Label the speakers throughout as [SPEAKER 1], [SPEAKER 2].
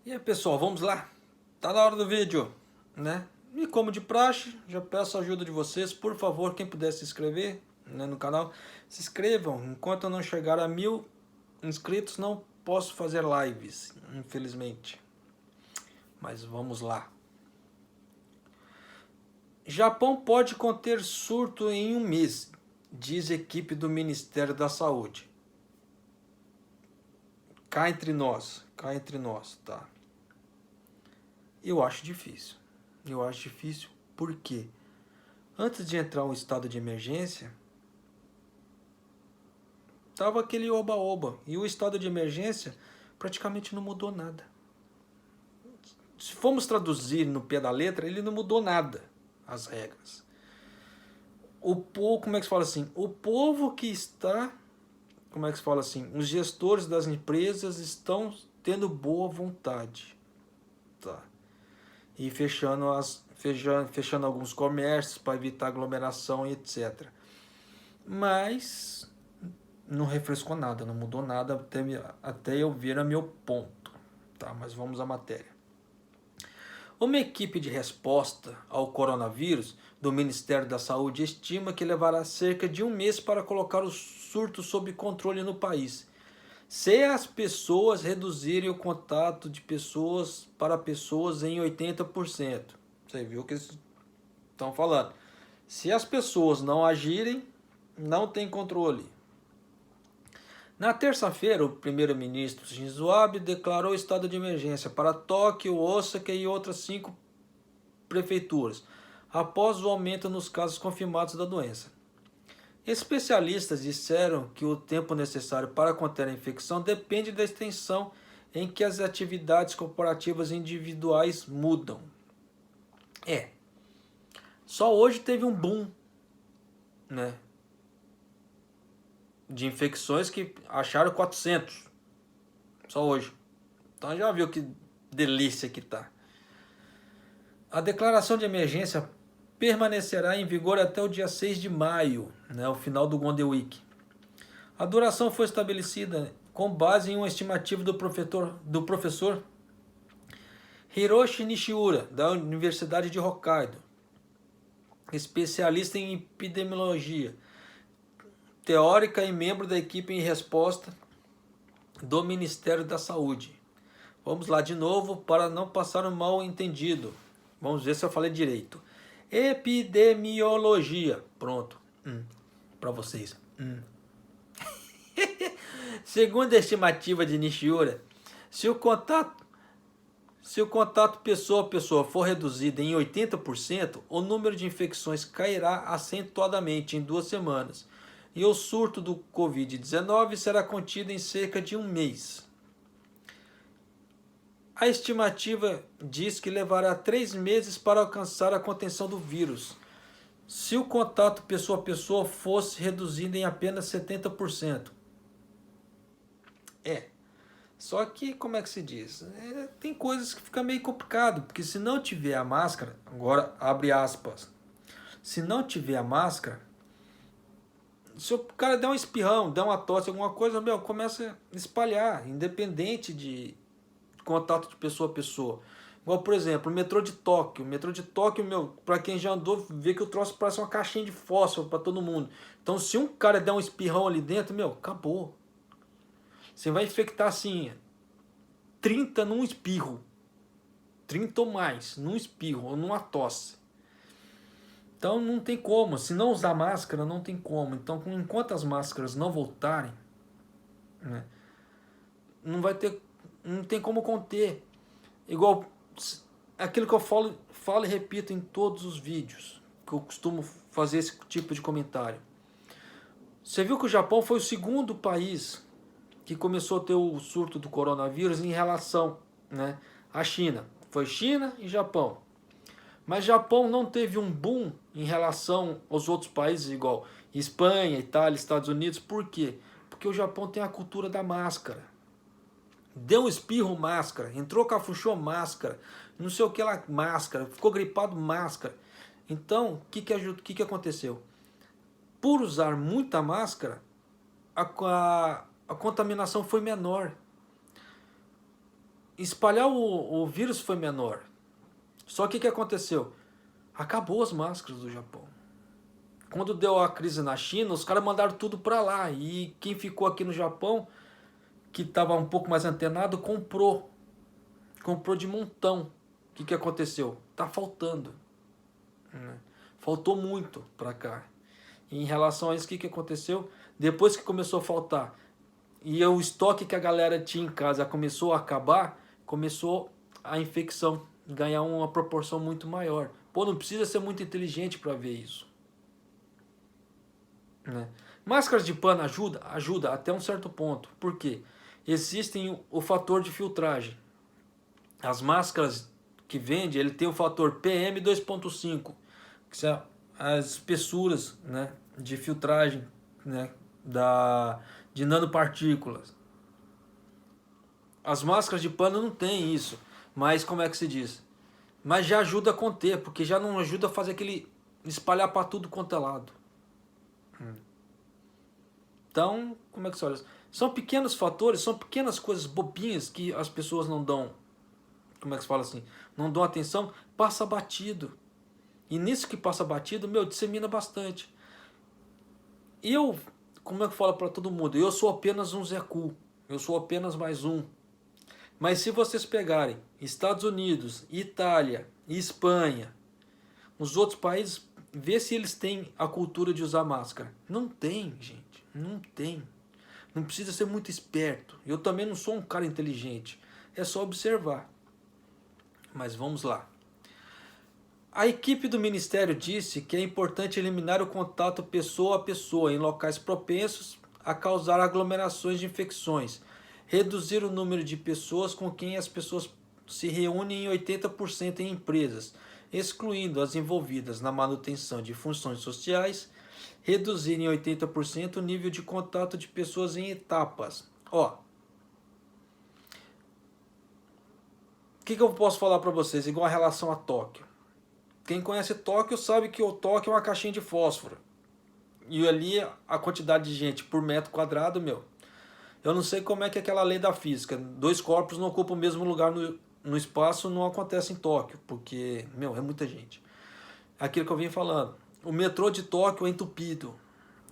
[SPEAKER 1] E aí pessoal, vamos lá? Tá na hora do vídeo, né? E como de praxe, já peço a ajuda de vocês, por favor, quem puder se inscrever, né, no canal, se inscrevam. Enquanto eu não chegar a 1.000 inscritos, não posso fazer lives, infelizmente. Mas vamos lá. Japão pode conter surto em um mês, diz equipe do Ministério da Saúde. Cá entre nós, tá? Eu acho difícil. Eu acho difícil porque antes de entrar o estado de emergência, tava aquele oba-oba. E o estado de emergência praticamente não mudou nada. Se formos traduzir no pé da letra, ele não mudou nada, as regras. O povo, como é que se fala assim? O povo que está, como é que se fala assim? Os gestores das empresas estão tendo boa vontade, tá? E fechando alguns comércios para evitar aglomeração e etc. Mas não refrescou nada, não mudou nada até eu ver a meu ponto. Tá, mas vamos à matéria. Uma equipe de resposta ao coronavírus do Ministério da Saúde estima que levará cerca de um mês para colocar o surto sob controle no país, se as pessoas reduzirem o contato de pessoas para pessoas em 80%. Você viu o que eles estão falando. Se as pessoas não agirem, não tem controle. Na terça-feira, o primeiro-ministro Shinzo Abe declarou estado de emergência para Tóquio, Osaka e outras 5 prefeituras, após o aumento nos casos confirmados da doença. Especialistas disseram que o tempo necessário para conter a infecção depende da extensão em que as atividades corporativas individuais mudam. Só hoje teve um boom, né, de infecções que acharam 400. Só hoje. Então já viu que delícia que tá. A declaração de emergência permanecerá em vigor até o dia 6 de maio, né, o final do Golden Week. A duração foi estabelecida com base em uma estimativa do professor Hiroshi Nishiura, da Universidade de Hokkaido, especialista em epidemiologia, teórica e membro da equipe em resposta do Ministério da Saúde. Vamos lá de novo para não passar um mal entendido. Vamos ver se eu falei direito. Epidemiologia. Pronto. Para vocês. Segundo a estimativa de Nishiura, se o contato se o contato pessoa a pessoa for reduzido em 80%, o número de infecções cairá acentuadamente em 2 semanas e o surto do Covid-19 será contido em cerca de um mês. A estimativa diz que levará 3 meses para alcançar a contenção do vírus, se o contato pessoa a pessoa fosse reduzido em apenas 70%. Só que, como é que se diz? Tem coisas que fica meio complicado, porque se não tiver a máscara, agora abre aspas, se não tiver a máscara, se o cara der um espirrão, der uma tosse, alguma coisa, meu, começa a espalhar, independente de contato de pessoa a pessoa. Igual, por exemplo, o metrô de Tóquio. O metrô de Tóquio, meu, pra quem já andou, vê que o troço parece uma caixinha de fósforo pra todo mundo. Então, se um cara der um espirrão ali dentro, meu, acabou. Você vai infectar assim 30 num espirro. 30 ou mais num espirro ou numa tosse. Então não tem como. Se não usar máscara, não tem como. Então, enquanto as máscaras não voltarem, né, não vai ter. Não tem como conter. Igual aquilo que eu falo e repito em todos os vídeos, que eu costumo fazer esse tipo de comentário. Você viu que o Japão foi o segundo país que começou a ter o surto do coronavírus em relação, né, à China. Foi China e Japão. Mas Japão não teve um boom em relação aos outros países, igual Espanha, Itália, Estados Unidos. Por quê? Porque o Japão tem a cultura da máscara. Deu um espirro, máscara. Entrou cafuchou, máscara. Não sei o que lá, máscara. Ficou gripado, máscara. Então, o que aconteceu? Por usar muita máscara, a contaminação foi menor. espalhar o vírus foi menor. Só que o que aconteceu? Acabou as máscaras do Japão. Quando deu a crise na China, os caras mandaram tudo para lá. E quem ficou aqui no Japão, que estava um pouco mais antenado, comprou. Comprou de montão. O que aconteceu? Tá faltando. Faltou muito para cá. E em relação a isso, o que aconteceu? Depois que começou a faltar, e o estoque que a galera tinha em casa começou a acabar, começou a infecção ganhar uma proporção muito maior. Pô, não precisa ser muito inteligente para ver isso. Né? Máscaras de pano ajuda? Ajuda até um certo ponto. Por quê? Existem o fator de filtragem. As máscaras que vende, ele tem o fator PM2.5, que são as espessuras, né, de filtragem, né, de nanopartículas. As máscaras de pano não tem isso, mas como é que se diz? Mas já ajuda a conter, porque já não ajuda a fazer aquele espalhar para tudo quanto é lado. Então, como é que se olha? São pequenos fatores, são pequenas coisas bobinhas que as pessoas não dão, como é que se fala assim, não dão atenção, passa batido. E nisso que passa batido, dissemina bastante. Eu, como é que eu falo para todo mundo? Eu sou apenas um Zé Cu, eu sou apenas mais um. Mas se vocês pegarem Estados Unidos, Itália, Espanha, os outros países, vê se eles têm a cultura de usar máscara. Não tem, gente, não tem. Não precisa ser muito esperto. Eu também não sou um cara inteligente. É só observar. Mas vamos lá. A equipe do Ministério disse que é importante eliminar o contato pessoa a pessoa em locais propensos a causar aglomerações de infecções, reduzir o número de pessoas com quem as pessoas se reúnem em 80% em empresas, excluindo as envolvidas na manutenção de funções sociais, reduzir em 80% o nível de contato de pessoas em etapas. O que eu posso falar para vocês, igual a relação a Tóquio? Quem conhece Tóquio sabe que o Tóquio é uma caixinha de fósforo. E ali a quantidade de gente por metro quadrado, eu não sei como é que é aquela lei da física. Dois corpos não ocupam o mesmo lugar no espaço, não acontece em Tóquio, porque, é muita gente. Aquilo que eu vim falando. O metrô de Tóquio é entupido.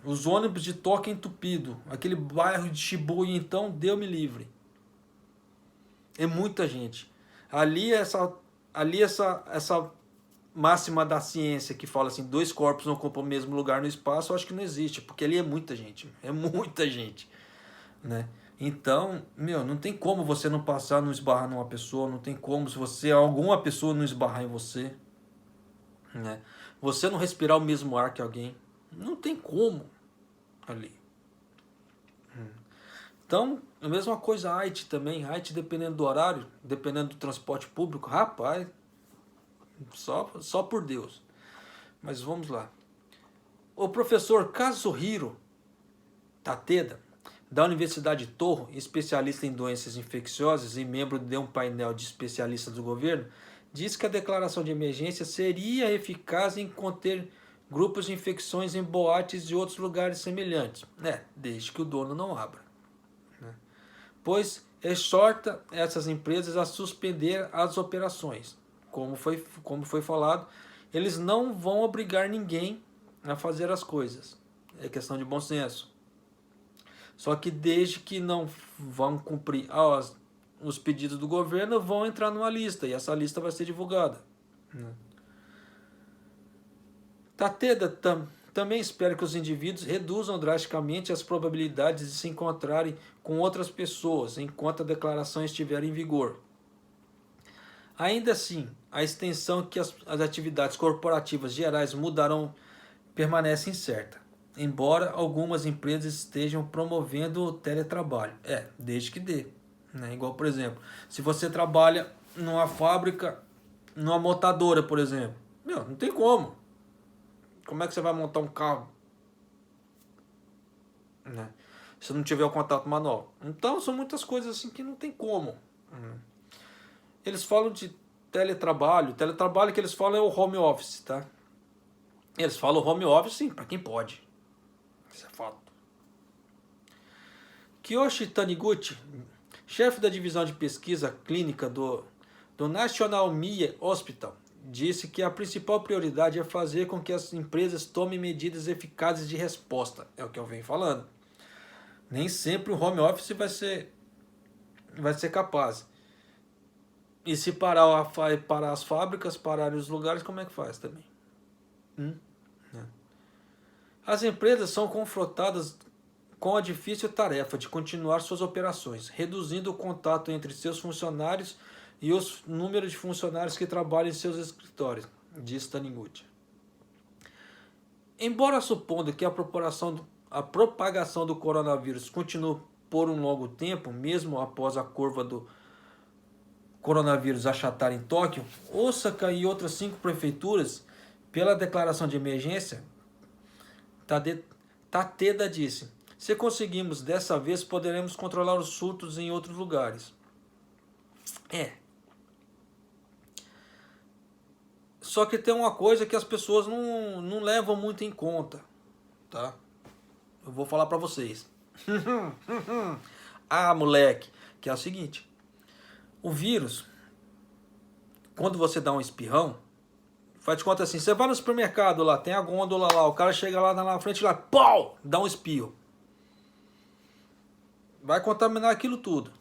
[SPEAKER 1] Os ônibus de Tóquio é entupido. Aquele bairro de Shibuya, então, Deus me livre. É muita gente. Ali essa máxima da ciência que fala assim, dois corpos não ocupam o mesmo lugar no espaço, eu acho que não existe, porque ali é muita gente, né? Então, não tem como você não passar, não esbarrar numa pessoa, não tem como se alguma pessoa não esbarrar em você, né? Você não respirar o mesmo ar que alguém, não tem como ali. Então, a mesma coisa a Haiti também, Haiti dependendo do horário, dependendo do transporte público, rapaz, só por Deus. Mas vamos lá. O professor Kazuhiro Tateda, da Universidade Toho, especialista em doenças infecciosas e membro de um painel de especialistas do governo, diz que a declaração de emergência seria eficaz em conter grupos de infecções em boates e outros lugares semelhantes, desde que o dono não abra. Pois exorta essas empresas a suspender as operações. Como foi falado, eles não vão obrigar ninguém a fazer as coisas. É questão de bom senso. Só que desde que não vão cumprir os pedidos do governo, vão entrar numa lista. E essa lista vai ser divulgada. Tateda também espera que os indivíduos reduzam drasticamente as probabilidades de se encontrarem com outras pessoas enquanto a declaração estiver em vigor. Ainda assim, a extensão que as atividades corporativas gerais mudarão permanece incerta, embora algumas empresas estejam promovendo o teletrabalho. Desde que dê. Igual, por exemplo, se você trabalha numa fábrica, numa montadora, por exemplo, não tem como. Como é que você vai montar um carro? Se não tiver o contato manual. Então, são muitas coisas assim que não tem como. Eles falam de teletrabalho. Teletrabalho que eles falam é o home office, tá? Eles falam home office, sim, para quem pode. Isso é fato. Kiyoshi Taniguchi, chefe da divisão de pesquisa clínica do National Mia Hospital, disse que a principal prioridade é fazer com que as empresas tomem medidas eficazes de resposta. É o que eu venho falando. Nem sempre o home office vai ser capaz. E se parar as fábricas, pararem os lugares, como é que faz também? As empresas são confrontadas com a difícil tarefa de continuar suas operações, reduzindo o contato entre seus funcionários e os números de funcionários que trabalham em seus escritórios, disse Taniguchi. Embora supondo que a propagação do coronavírus continue por um longo tempo, mesmo após a curva do coronavírus achatar em Tóquio, Osaka e outras 5 prefeituras, pela declaração de emergência, Takeda disse: se conseguimos dessa vez, poderemos controlar os surtos em outros lugares. Só que tem uma coisa que as pessoas não levam muito em conta, tá? Eu vou falar pra vocês. Moleque, que é o seguinte: o vírus, quando você dá um espirrão, faz de conta assim, você vai no supermercado lá, tem a gôndola lá, o cara chega lá na frente lá, pau, dá um espirro. Vai contaminar aquilo tudo.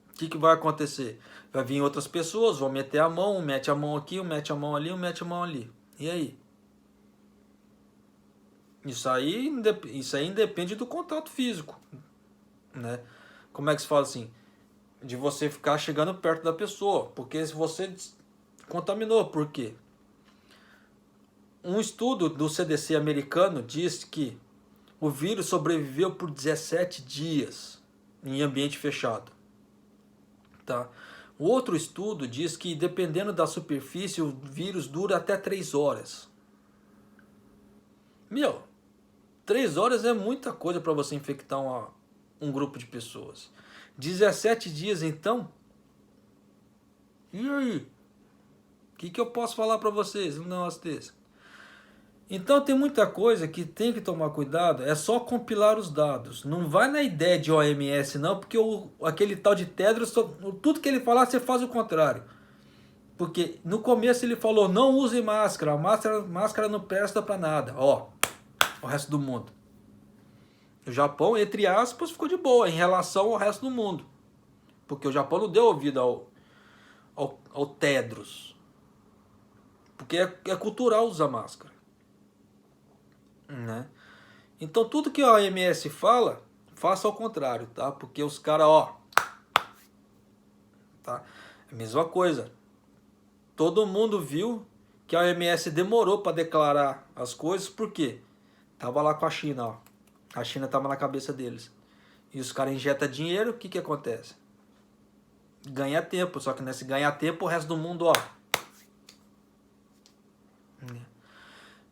[SPEAKER 1] O que vai acontecer? Vai vir outras pessoas, vão meter a mão, um mete a mão aqui, um mete a mão ali, um mete a mão ali. E aí? Isso aí independe do contato físico, né? Como é que se fala assim? De você ficar chegando perto da pessoa. Porque se você contaminou, por quê? Um estudo do CDC americano diz que o vírus sobreviveu por 17 dias em ambiente fechado. Tá? O outro estudo diz que, dependendo da superfície, o vírus dura até 3 horas. 3 horas é muita coisa para você infectar um grupo de pessoas. 17 dias, então? E aí? O que eu posso falar para vocês num negócio desse? Então tem muita coisa que tem que tomar cuidado, é só compilar os dados. Não vai na ideia de OMS não, porque aquele tal de Tedros, tudo que ele falar você faz o contrário. Porque no começo ele falou, não use máscara, máscara não presta para nada. Ó, o resto do mundo. O Japão, entre aspas, ficou de boa em relação ao resto do mundo. Porque o Japão não deu ouvido ao Tedros. Porque é cultural usar máscara. Né? Então tudo que a OMS fala, faça ao contrário, tá? Porque os caras, tá? É a mesma coisa. Todo mundo viu que a OMS demorou para declarar as coisas, porque tava lá com a China, ó. A China tava na cabeça deles. E os caras injetam dinheiro, o que acontece? Ganha tempo, só que nesse ganhar tempo o resto do mundo, ó.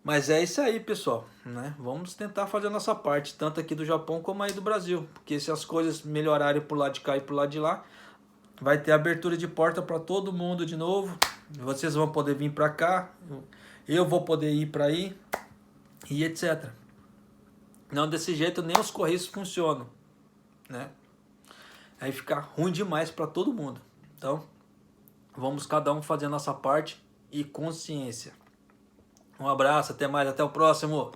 [SPEAKER 1] Mas é isso aí, pessoal, né? Vamos tentar fazer a nossa parte, tanto aqui do Japão como aí do Brasil. Porque se as coisas melhorarem pro lado de cá e pro lado de lá, vai ter abertura de porta para todo mundo de novo. Vocês vão poder vir para cá, eu vou poder ir para aí, e etc. Não, desse jeito nem os correios funcionam, né? Aí fica ruim demais para todo mundo. Então, vamos cada um fazer a nossa parte e consciência. Um abraço, até mais, até o próximo.